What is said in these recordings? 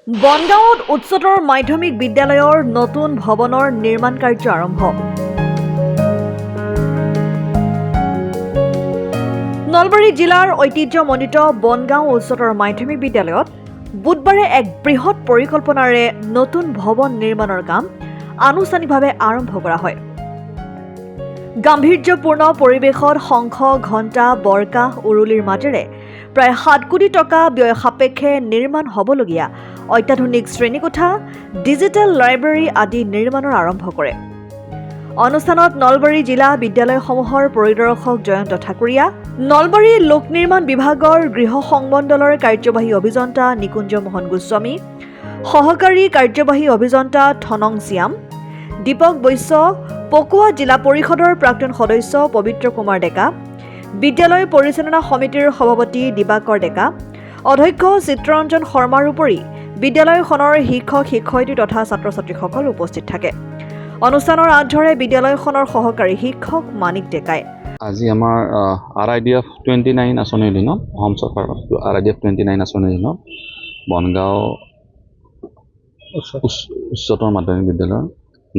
বনগাঁৱত উচ্চতৰ মাধ্যমিক বিদ্যালয়ৰ নতুন ভৱনৰ নিৰ্মাণ কাৰ্য আৰম্ভ। নলবাৰী জিলাৰ ঐতিহ্যমণ্ডিত বনগাঁও উচ্চতৰ মাধ্যমিক বিদ্যালয়ত বুধবাৰে এক বৃহৎ পৰিকল্পনাৰে নতুন ভৱন নিৰ্মাণৰ কাম আনুষ্ঠানিকভাৱে আৰম্ভ কৰা হয়। গাম্ভীৰ্যপূৰ্ণ পৰিৱেশত শংখ, ঘণ্টা, বৰকাহ, উৰুলিৰ মাজেৰে প্ৰায় 7 কোটি টকা ব্যয় সাপেক্ষে নিৰ্মাণ হ'বলগীয়া অত্যাধুনিক শ্ৰেণীকোঠা, ডিজিটেল লাইব্ৰেৰী আদি নিৰ্মাণৰ আৰম্ভ কৰে। অনুষ্ঠানত নলবাৰী জিলা বিদ্যালয়সমূহৰ পৰিদৰ্শক জয়ন্ত ঠাকুৰীয়া, নলবাৰী লোক নিৰ্মাণ বিভাগৰ গৃহ সংমণ্ডলৰ কাৰ্যবাহী অভিযন্তা নিকুঞ্জ মোহন গোস্বামী, সহকাৰী কাৰ্যবাহী অভিযন্তা থনং চিয়াম, দীপক বৈশ্য, পকোৱা জিলা পৰিষদৰ প্ৰাক্তন সদস্য পবিত্ৰ কুমাৰ ডেকা, বিদ্যালয় পৰিচালনা সমিতিৰ সভাপতি দিবাকৰ ডেকা, অধ্যক্ষ চিত্ৰৰঞ্জন শৰ্মাৰ উপৰি বিদ্যালয়খনৰ শিক্ষক, শিক্ষয়িত্ৰী তথা ছাত্ৰ ছাত্ৰীসকল উপস্থিত থাকে। অনুষ্ঠানৰ আঁতৰে বিদ্যালয়খনৰ সহকাৰী শিক্ষক মানিক ডেকাই আজি আমাৰ RIDF 29 আঁচনিৰ দিনত, অসম চৰকাৰৰ RIDF 29 আঁচনিৰ দিনত বনগাঁও উচ্চতৰ মাধ্যমিক বিদ্যালয়ৰ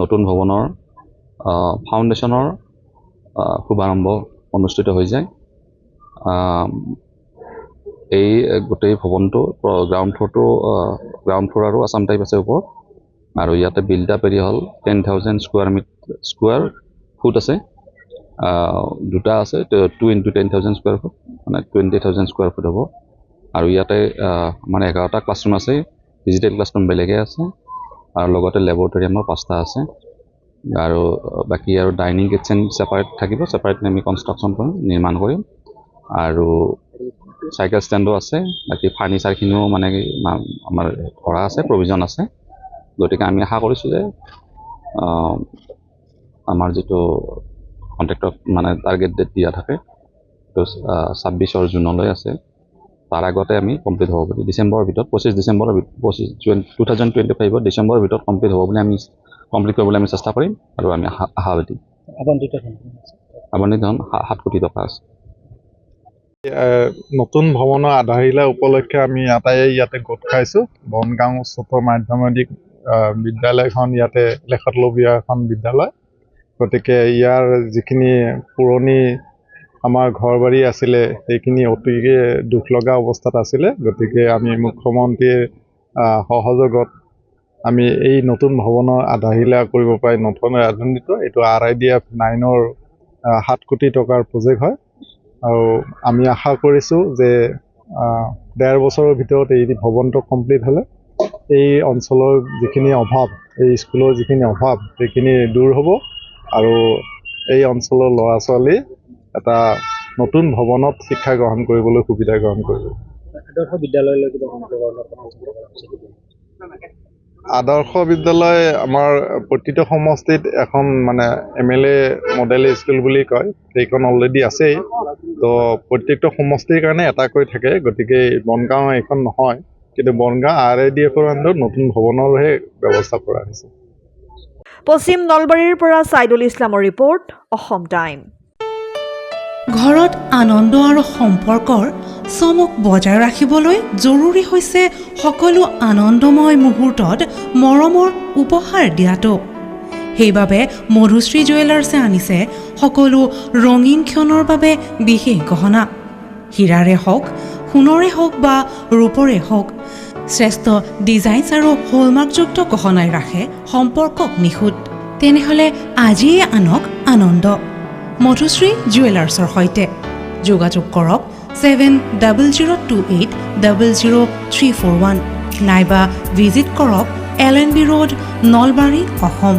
নতুন ভৱনৰ ফাউণ্ডেশ্যনৰ শুভাৰম্ভ অনুষ্ঠিত হৈ যায়। এই গোটেই ভৱনটো গ্ৰাউণ্ড ফ্ল'ৰ আৰু আছাম টাইপ আছে ওপৰত, আৰু ইয়াতে বিল্ড আপ এৰিয়া হ'ল 10,000 স্কুৱাৰ ফুট আছে। দুটা আছে, 2 × 10,000 স্কুৱাৰ ফুট, মানে 20,000 স্কুৱাৰ ফুট হ'ব। আৰু ইয়াতে মানে 11টা ক্লাছৰুম আছে, ডিজিটেল ক্লাছৰুম বেলেগে আছে, আৰু লগতে লেবৰেটৰী আমাৰ 5টা আছে। আৰু বাকী আৰু ডাইনিং কিটচেন ছেপাৰেট থাকিব, ছেপাৰেটলি আমি কনষ্ট্ৰাকশ্যন কৰিম, নিৰ্মাণ কৰিম। আৰু চাইকেল ষ্টেণ্ডো আছে, বাকী ফাৰ্নিচাৰখিনিও মানে আমাৰ ধৰা আছে, প্ৰভিজন আছে। গতিকে আমি আশা কৰিছোঁ যে আমাৰ যিটো কণ্ট্ৰেক্টত মানে টাৰ্গেট ডেট দিয়া থাকে, সেইটো 26 জুনলৈ আছে। তাৰ আগতে আমি কমপ্লিট হ'ব বুলি, ডিচেম্বৰৰ ভিতৰত 25 ডিচেম্বৰৰ 2025 ডিচেম্বৰৰ ভিতৰত কমপ্লিট হ'ব বুলি কমপ্লিট কৰিবলৈ আমি চেষ্টা কৰিম। আৰু আমি আশাবাদী। আবণ্টিত ধন 7 কোটি টকা আছে। নতুন ভৱনৰ আধাৰশিলা উপলক্ষে আমি ইয়াতে গোট খাইছোঁ। বনগাঁও উচ্চতৰ মাধ্যমিক বিদ্যালয়খন ইয়াতে লেখতলবীয়া এখন বিদ্যালয়। গতিকে ইয়াৰ যিখিনি পুৰণি আমাৰ ঘৰ বাৰী আছিলে, সেইখিনি অতিকে দুখ লগা অৱস্থাত আছিলে। গতিকে আমি মুখ্যমন্ত্ৰীৰ সহযোগত আমি এই নতুন ভৱনৰ আধাৰশিলা কৰিব পাৰি নতুন আধুনিক, এইটো RIDF 9ৰ 7 কোটি টকাৰ প্ৰজেক্ট হয়। আৰু আমি আশা কৰিছোঁ যে 1.5 বছৰৰ ভিতৰত এই ভৱনটো কমপ্লিট হ'লে এই অঞ্চলৰ যিখিনি অভাৱ, এই স্কুলৰ যিখিনি অভাৱ, সেইখিনি দূৰ হ'ব। আৰু এই অঞ্চলৰ ল'ৰা ছোৱালী এটা নতুন ভৱনত শিক্ষা গ্ৰহণ কৰিবলৈ সুবিধা গ্ৰহণ কৰিব। আদৰ্শ বিদ্যালয় আমাৰ প্ৰতিটো সমষ্টিত এখন মানে MLA মডেল স্কুল বুলি কয়, সেইখন অলৰেডি আছেই। তো প্ৰত্যেকটো সমষ্টিৰ কাৰণে এটাকৈ থাকে। গতিকে বনগাঁও এইখন নহয়, কিন্তু বনগাঁও RIDFৰ আণ্ডাৰত নতুন ভৱনৰহে ব্যৱস্থা কৰা হৈছে। পশ্চিম নলবাৰীৰ পৰা ছাইদুল ইছলামৰ ৰিপৰ্ট, অসম টাইম। ঘৰত আনন্দ আৰু সম্পৰ্কৰ চমক বজাই ৰাখিবলৈ জৰুৰী হৈছে সকলো আনন্দময় মুহূৰ্তত মৰমৰ উপহাৰ দিয়াটো। সেইবাবে মধুশ্ৰী জুৱেলাৰ্ছে আনিছে সকলো ৰঙীন ক্ষণৰ বাবে বিশেষ গহনা। হীৰাৰে হওক, সোণৰে হওক বা ৰূপৰে হওক, শ্ৰেষ্ঠ ডিজাইনছ আৰু হলমাৰ্কযুক্ত গহনাই ৰাখে সম্পৰ্কক নিখুঁত। তেনেহ'লে আজিয়েই আনক আনন্দ মধুশ্ৰী জুৱেলাৰ্ছৰ সৈতে। যোগাযোগ কৰক 7002800341 নাইবা ভিজিট কৰক LNB ৰোড, নলবাৰী, অসম।